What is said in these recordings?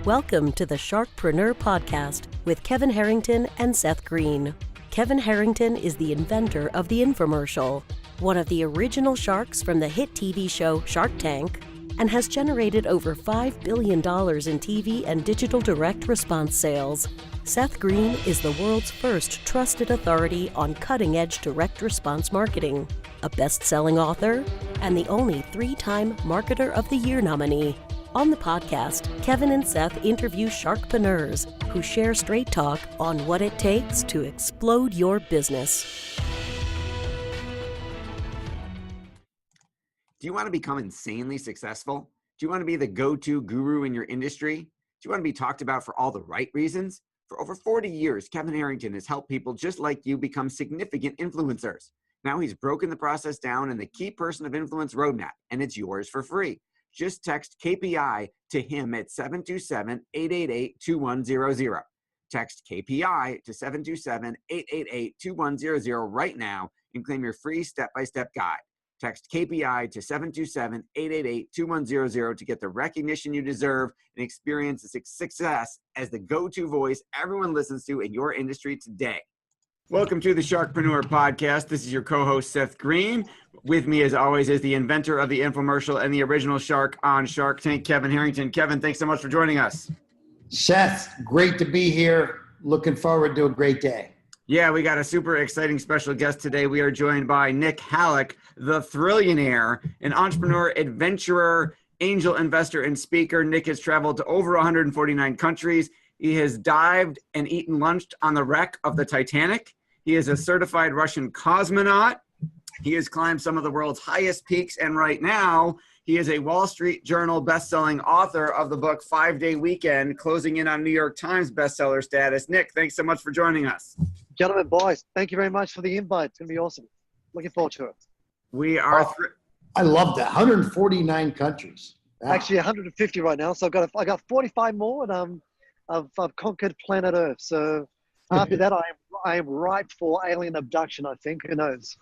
Welcome to the SharkPreneur podcast with Kevin Harrington and Seth Green. Kevin Harrington is the inventor of the infomercial, one of the original sharks from the hit TV show Shark Tank, and has generated over $5 billion in TV and digital direct response sales. Seth Green is the world's first trusted authority on cutting-edge direct response marketing, a best-selling author, and the only 3-time Marketer of the Year nominee. On the podcast, Kevin and Seth interview sharkpreneurs who share straight talk on what it takes to explode your business. Do you want to become insanely successful? Do you want to be the go-to guru in your industry? Do you want to be talked about for all the right reasons? For over 40 years, Kevin Harrington has helped people just like you become significant influencers. Now he's broken the process down in the Key Person of Influence Roadmap, and it's yours for free. Just text KPI to him at 727-888-2100. Text KPI to 727-888-2100 right now and claim your free step-by-step guide. Text KPI to 727-888-2100 to get the recognition you deserve and experience the success as the go-to voice everyone listens to in your industry today. Welcome to the SharkPreneur podcast. This is your co-host, Seth Green. With me, as always, is the inventor of the infomercial and the original shark on Shark Tank, Kevin Harrington. Kevin, thanks so much for joining us. Seth, great to be here. Looking forward to a great day. Yeah, we got a super exciting special guest today. We are joined by Nick Halik, the Thrillionaire, an entrepreneur, adventurer, angel investor, and speaker. Nick has traveled to over 149 countries. He has dived and eaten lunch on the wreck of the Titanic. He is a certified Russian cosmonaut. He has climbed some of the world's highest peaks, and right now, he is a Wall Street Journal best-selling author of the book 5-Day Weekend, closing in on New York Times bestseller status. Nick, thanks so much for joining us. Gentlemen, boys, thank you very much for the invite. It's going to be awesome. Looking forward to it. We are... I love that. 149 countries. Wow. Actually, 150 right now. So I got 45 more, and I've conquered planet Earth. So after that, I am ripe for alien abduction, I think. Who knows?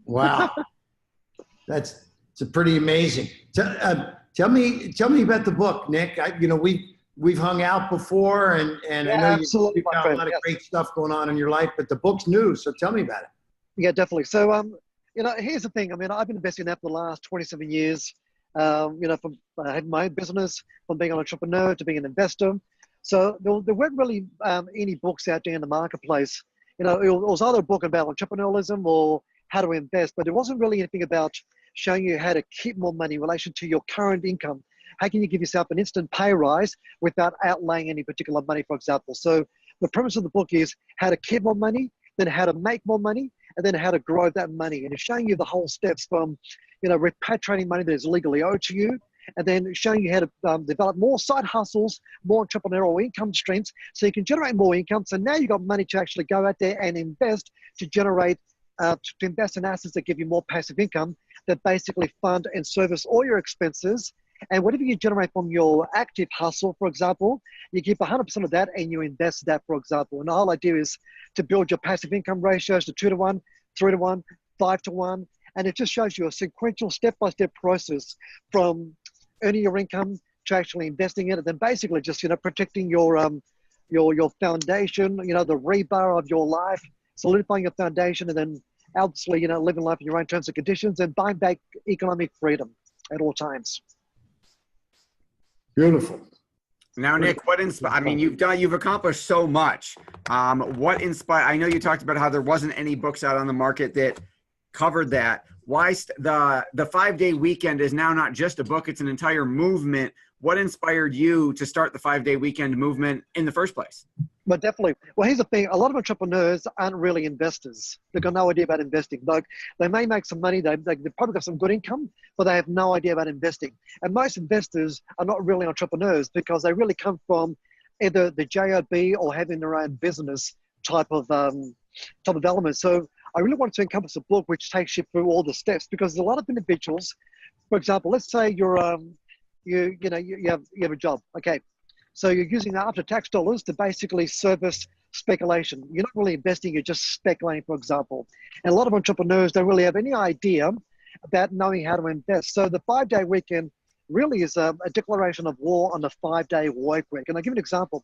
Wow. It's pretty amazing. Tell me about the book, Nick. We've hung out before, and yeah, I know absolutely, you've got a lot of great stuff going on in your life, but the book's new, so tell me about it. Yeah, definitely. So, here's the thing. I mean, I've been investing now for the last 27 years. From I had my own business, from being an entrepreneur to being an investor. So there weren't really any books out there in the marketplace. It was either a book about entrepreneurialism or how to invest, but there wasn't really anything about showing you how to keep more money in relation to your current income. How can you give yourself an instant pay rise without outlaying any particular money, for example? So the premise of the book is how to keep more money, then how to make more money, and then how to grow that money. And it's showing you the whole steps from, repatriating money that is legally owed to you, and then showing you how to develop more side hustles, more entrepreneurial income streams, so you can generate more income. So now you've got money to actually go out there and invest to invest in assets that give you more passive income that basically fund and service all your expenses. And whatever you generate from your active hustle, for example, you keep 100% of that and you invest that, for example. And the whole idea is to build your passive income ratios to 2-to-1, 3-to-1, 5-to-1. And it just shows you a sequential step-by-step process from earning your income to actually investing in it, and then basically just, protecting your foundation, the rebar of your life, solidifying your foundation, and then obviously, living life in your own terms and conditions and buying back economic freedom at all times. Beautiful. Now, Nick, what inspired? I mean, you've accomplished so much. What inspired? I know you talked about how there wasn't any books out on the market that covered that. Why the 5-Day Weekend is now not just a book; it's an entire movement. What inspired you to start the 5-Day Weekend movement in the first place? But definitely. Well, here's the thing. A lot of entrepreneurs aren't really investors. They've got no idea about investing. Like, they may make some money. They've probably got some good income, but they have no idea about investing. And most investors are not really entrepreneurs because they really come from either the job or having their own business type of element. So I really wanted to encompass a book which takes you through all the steps, because there's a lot of individuals. For example, let's say you have a job. Okay. So you're using the after-tax dollars to basically service speculation. You're not really investing, you're just speculating, for example. And a lot of entrepreneurs don't really have any idea about knowing how to invest. So the 5-Day Weekend really is a declaration of war on the 5-day work week. And I'll give you an example.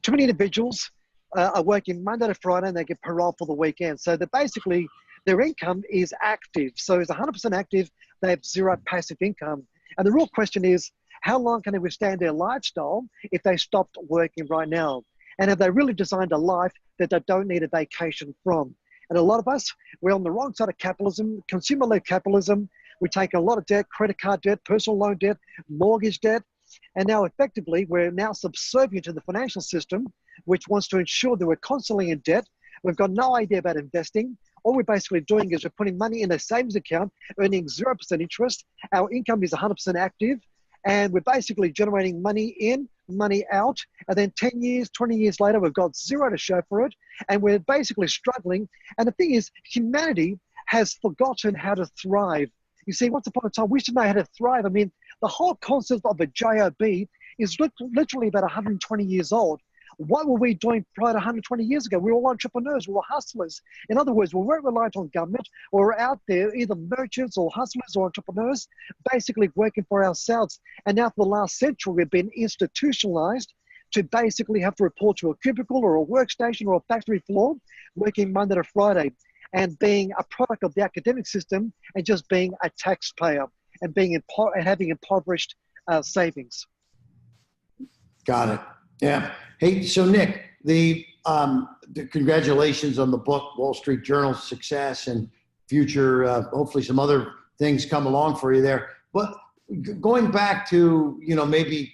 Too many individuals are working Monday to Friday and they get parole for the weekend. So they're basically, their income is active. So it's 100% active. They have zero passive income. And the real question is, how long can they withstand their lifestyle if they stopped working right now? And have they really designed a life that they don't need a vacation from? And a lot of us, we're on the wrong side of capitalism, consumer-led capitalism. We take a lot of debt, credit card debt, personal loan debt, mortgage debt. And now effectively, we're now subservient to the financial system, which wants to ensure that we're constantly in debt. We've got no idea about investing. All we're basically doing is we're putting money in a savings account, earning 0% interest. Our income is 100% active. And we're basically generating money in, money out. And then 10 years, 20 years later, we've got zero to show for it. And we're basically struggling. And the thing is, humanity has forgotten how to thrive. You see, once upon a time, we should know how to thrive. I mean, the whole concept of a job is literally about 120 years old. What were we doing prior to 120 years ago? We were all entrepreneurs, we were hustlers. In other words, we weren't reliant on government. We were out there, either merchants or hustlers or entrepreneurs, basically working for ourselves. And now for the last century, we've been institutionalized to basically have to report to a cubicle or a workstation or a factory floor, working Monday to Friday, and being a product of the academic system and just being a taxpayer and being and having impoverished savings. Got it. Yeah. Hey, so Nick, the congratulations on the book, Wall Street Journal's success, and future, hopefully some other things come along for you there. But going back to, maybe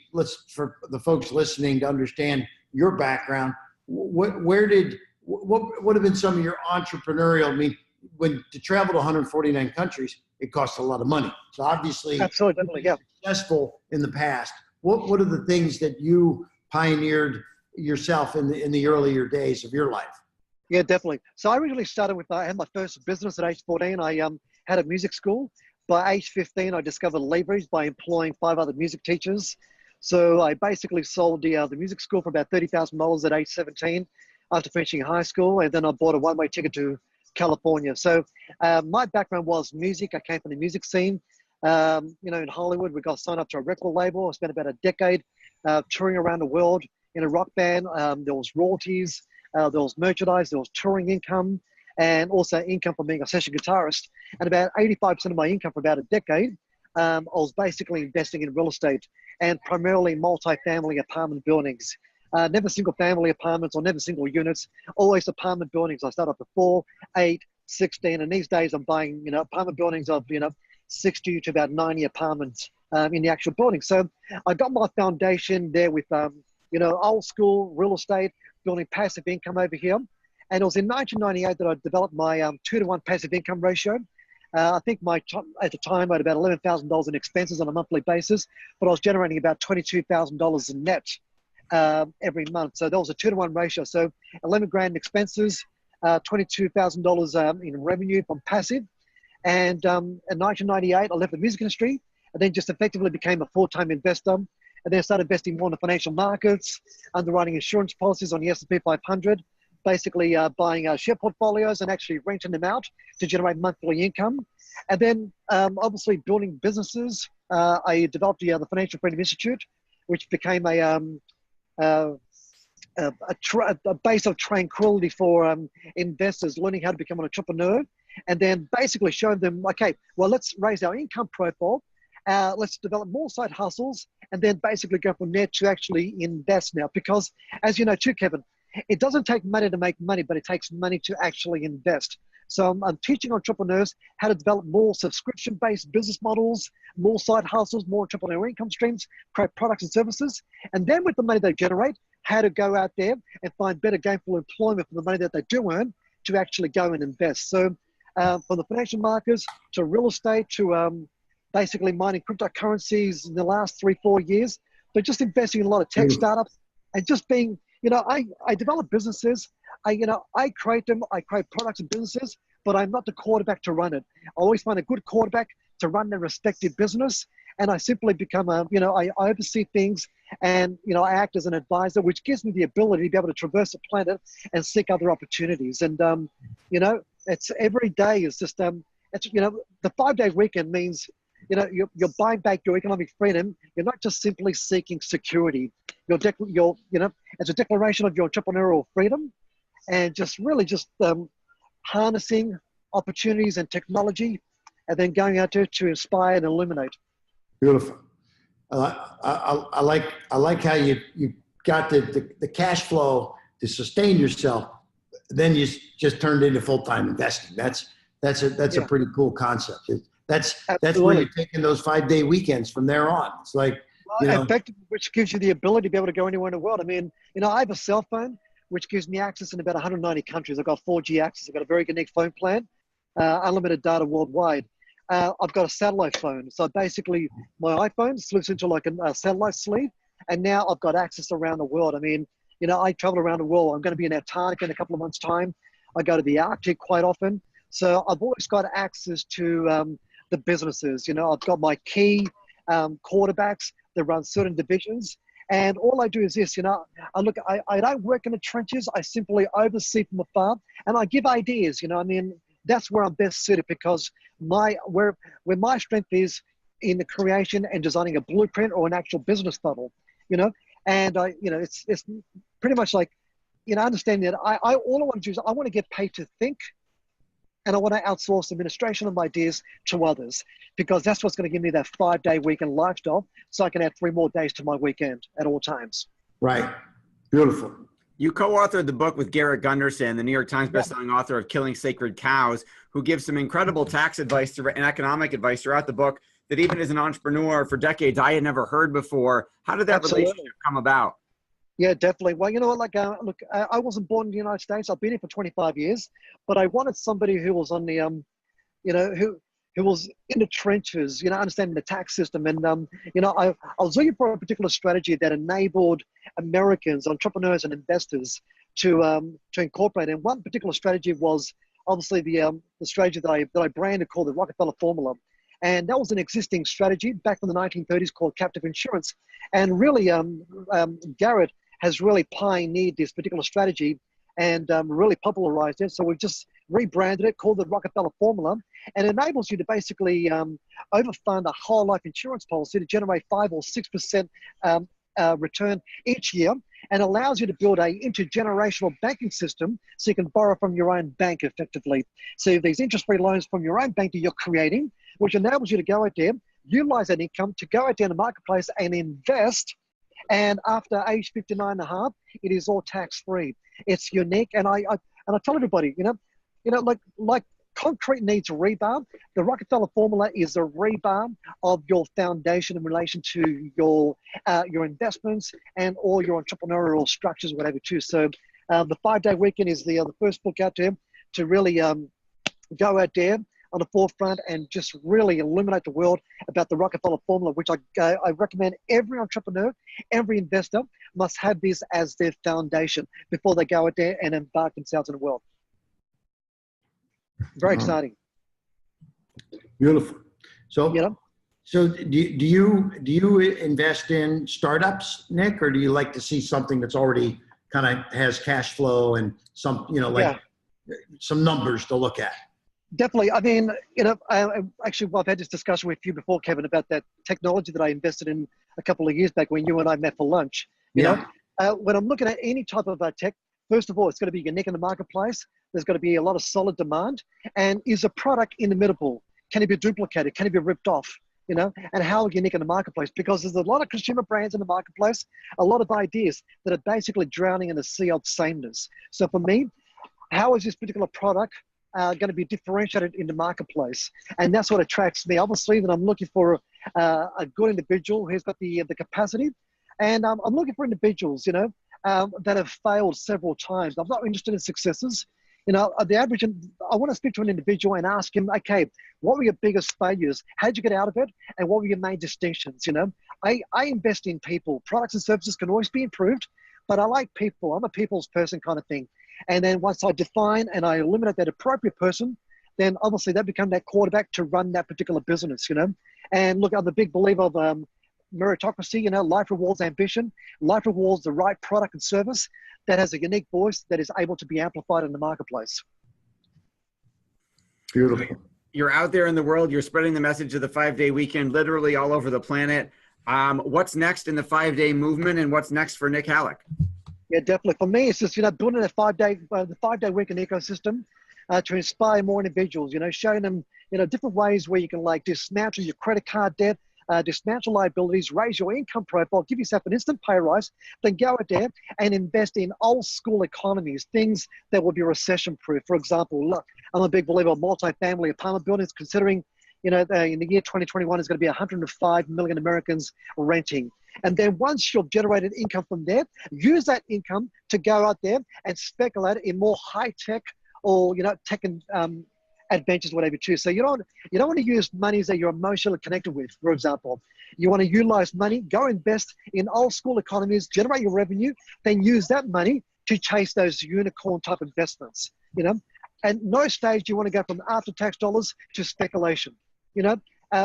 for the folks listening to understand your background, what would have been some of your entrepreneurial, I mean, when to travel to 149 countries, it costs a lot of money. So obviously, absolutely, yeah, successful in the past. What are the things that you pioneered yourself in the earlier days of your life? Yeah, definitely. So I originally started with, I had my first business at age 14. I had a music school. By age 15, I discovered leverage by employing 5 other music teachers. So I basically sold the music school for about $30,000 at age 17 after finishing high school. And then I bought a one-way ticket to California. So my background was music. I came from the music scene. In Hollywood, we got signed up to a record label. I spent about a decade touring around the world in a rock band. There was royalties, there was merchandise, there was touring income, and also income from being a session guitarist. And about 85% of my income for about a decade, I was basically investing in real estate, and primarily multi-family apartment buildings. Never single family apartments or never single units, always apartment buildings. I started off with 4, 8, 16, and these days I'm buying, apartment buildings of, 60 to about 90 apartments in the actual building. So I got my foundation there with, old school real estate, building passive income over here. And it was in 1998 that I developed my 2-to-1 passive income ratio. I think at the time I had about $11,000 in expenses on a monthly basis, but I was generating about $22,000 in net every month. So that was a 2-to-1 ratio. So 11 grand in expenses, $22,000 in revenue from passive. And in 1998, I left the music industry and then just effectively became a full-time investor. And then started investing more in the financial markets, underwriting insurance policies on the S&P 500, basically buying share portfolios and actually renting them out to generate monthly income. And then obviously building businesses. I developed the Financial Freedom Institute, which became a base of tranquility for investors learning how to become an entrepreneur. And then basically showing them, okay, well, let's raise our income profile. Let's develop more side hustles and then basically go from there to actually invest now. Because as you know too, Kevin, it doesn't take money to make money, but it takes money to actually invest. So I'm teaching entrepreneurs how to develop more subscription-based business models, more side hustles, more entrepreneurial income streams, create products and services. And then with the money they generate, how to go out there and find better gainful employment for the money that they do earn to actually go and invest. So from the financial markets to real estate to basically mining cryptocurrencies in the last 3-4 years, but just investing in a lot of tech startups and just being, I develop businesses. I create them. I create products and businesses, but I'm not the quarterback to run it. I always find a good quarterback to run their respective business. And I simply become I oversee things and, I act as an advisor, which gives me the ability to be able to traverse the planet and seek other opportunities. And, it's every day is just, the 5-day weekend means, you're buying back your economic freedom. You're not just simply seeking security. It's a declaration of your entrepreneurial freedom, and just really just harnessing opportunities and technology, and then going out there to inspire and illuminate. Beautiful. I like how you got the cash flow to sustain yourself. Then you just turned into full-time investing. That's a pretty cool concept. That's where you're taking those 5-day weekends from there on. It's like, effectively, which gives you the ability to be able to go anywhere in the world. I mean, I have a cell phone which gives me access in about 190 countries. I've got 4G access. I've got a very unique phone plan, unlimited data worldwide. I've got a satellite phone. So basically my iPhone slips into like a satellite sleeve, and now I've got access around the world. I mean, I travel around the world. I'm going to be in Antarctica in a couple of months' time. I go to the Arctic quite often. So I've always got access to the businesses. I've got my key quarterbacks that run certain divisions. And all I do is this, I don't work in the trenches. I simply oversee from afar, and I give ideas. I mean, that's where I'm best suited, because where my strength is in the creation and designing a blueprint or an actual business model. And it's pretty much like, understanding that all I want to do is I want to get paid to think, and I want to outsource administration of my ideas to others, because that's what's going to give me that 5-day weekend lifestyle, so I can add 3 more days to my weekend at all times. Right. Beautiful. You co-authored the book with Garrett Gunderson, the New York Times bestselling author of Killing Sacred Cows, who gives some incredible tax advice and economic advice throughout the book that even as an entrepreneur for decades I had never heard before. How did that relationship come about? Yeah, definitely. Well, you know what? Look, I wasn't born in the United States. I've been here for 25 years, but I wanted somebody who was on the, who was in the trenches, understanding the tax system. And, I was looking for a particular strategy that enabled Americans, entrepreneurs and investors to incorporate. And one particular strategy was obviously the strategy that I branded called the Rockefeller Formula. And that was an existing strategy back in the 1930s called captive insurance. And really, Garrett has really pioneered this particular strategy and really popularized it. So we've just rebranded it, called the Rockefeller Formula, and it enables you to basically overfund a whole life insurance policy to generate 5 or 6% return each year, and allows you to build a intergenerational banking system so you can borrow from your own bank effectively. So these interest-free loans from your own bank that you're creating, which enables you to go out there, utilize that income to go out there in the marketplace and invest. And after age 59 and a half, it is all tax-free. It's unique. And I tell everybody, like concrete needs rebar, the Rockefeller Formula is a rebar of your foundation in relation to your investments and all your entrepreneurial structures, whatever too. So the 5-day weekend is the first book out there to really go out there on the forefront and just really illuminate the world about the Rockefeller Formula, which I recommend every entrepreneur, every investor must have this as their foundation before they go out there and embark themselves in the world. Very exciting. Beautiful. So, so do you invest in startups, Nick, or do you like to see something that's already kind of has cash flow and some, some numbers to look at? Definitely. I mean, actually, I've had this discussion with you before, Kevin, about that technology that I invested in a couple of years back when you and I met for lunch. You know, when I'm looking at any type of tech, first of all, it's got to be unique in the marketplace. There's got to be a lot of solid demand. And is a product inimitable? Can it be duplicated? Can it be ripped off? And how unique in the marketplace? Because there's a lot of consumer brands in the marketplace, a lot of ideas that are basically drowning in the sea of sameness. So for me, how is this particular product going to be differentiated in the marketplace? And that's what attracts me. Obviously, that I'm looking for a good individual who's got the capacity. And I'm looking for individuals, that have failed several times. I'm not interested in successes. The average, I want to speak to an individual and ask him, okay, what were your biggest failures? How did you get out of it? And what were your main distinctions? I invest in people. Products and services can always be improved, but I like people. I'm a people's person kind of thing. And then once I define and I eliminate that appropriate person, then obviously they become that quarterback to run that particular business, And look, I'm a big believer of meritocracy, life rewards ambition. Life rewards the right product and service that has a unique voice that is able to be amplified in the marketplace. Beautiful. You're out there in the world. You're spreading the message of the 5-day weekend literally all over the planet. What's next in the 5-day movement, and what's next for Nick Halik? Yeah, definitely. For me, it's just, building the 5-day weekend ecosystem to inspire more individuals, showing them, different ways where you can dismantle your credit card debt, dismantle liabilities, raise your income profile, give yourself an instant pay rise, then go out there and invest in old school economies, things that will be recession proof. For example, look, I'm a big believer of multifamily apartment buildings, considering, in the year 2021 is going to be 105 million Americans renting. And then once you've generated income from there, use that income to go out there and speculate in more high tech or, tech and adventures, whatever you choose. So you don't want to use monies that you're emotionally connected with, for example. You want to utilize money, go invest in old school economies, generate your revenue, then use that money to chase those unicorn type investments, And no stage you want to go from after-tax dollars to speculation,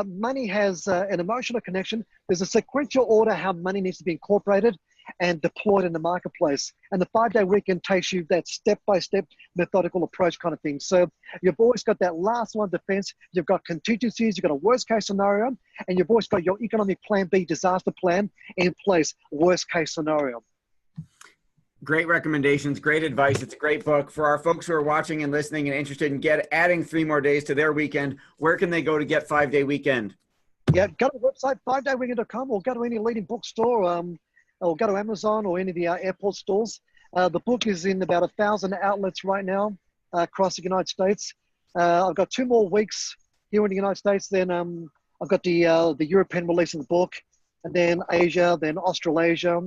Money has an emotional connection. There's a sequential order how money needs to be incorporated and deployed in the marketplace. And the 5-day weekend takes you that step-by-step methodical approach kind of thing. So you've always got that last line of defense. You've got contingencies. You've got a worst-case scenario. And you've always got your economic plan B, disaster plan in place, worst-case scenario. Great recommendations, great advice. It's a great book. For our folks who are watching and listening and interested in adding 3 more days to their weekend, where can they go to get 5-day weekend? Yeah, go to the website, 5dayweekend.com, or go to any leading bookstore, or go to Amazon or any of the airport stores. The book is in about 1,000 outlets right now across the United States. I've got 2 more weeks here in the United States. Then I've got the European release of the book, and then Asia, then Australasia.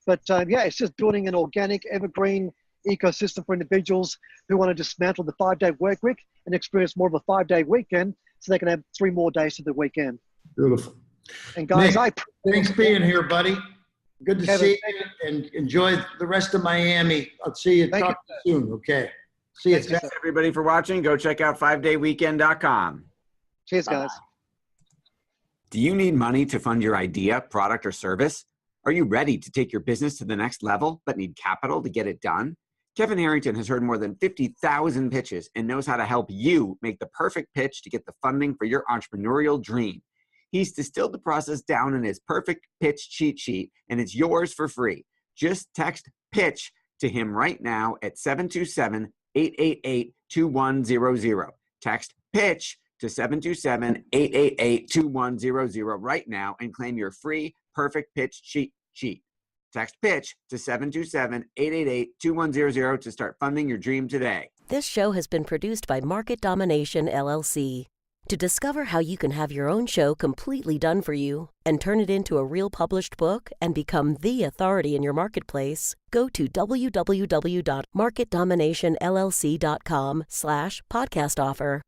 But it's just building an organic, evergreen ecosystem for individuals who want to dismantle the 5-day work week and experience more of a 5-day weekend so they can have 3 more days to the weekend. Beautiful. And guys, Nick, thanks for being here, buddy. Good to see you, and enjoy the rest of Miami. I'll see you. Talk to you soon. Okay. See you. Thanks everybody for watching. Go check out 5dayweekend.com. Cheers, guys. Do you need money to fund your idea, product, or service? Are you ready to take your business to the next level but need capital to get it done? Kevin Harrington has heard more than 50,000 pitches and knows how to help you make the perfect pitch to get the funding for your entrepreneurial dream. He's distilled the process down in his perfect pitch cheat sheet, and it's yours for free. Just text PITCH to him right now at 727-888-2100. Text PITCH to 727-888-2100 right now and claim your free perfect pitch cheat sheet. Text PITCH to 727-888-2100 to start funding your dream today. This show has been produced by Market Domination, LLC. To discover how you can have your own show completely done for you and turn it into a real published book and become the authority in your marketplace, go to www.marketdominationllc.com/podcast offer.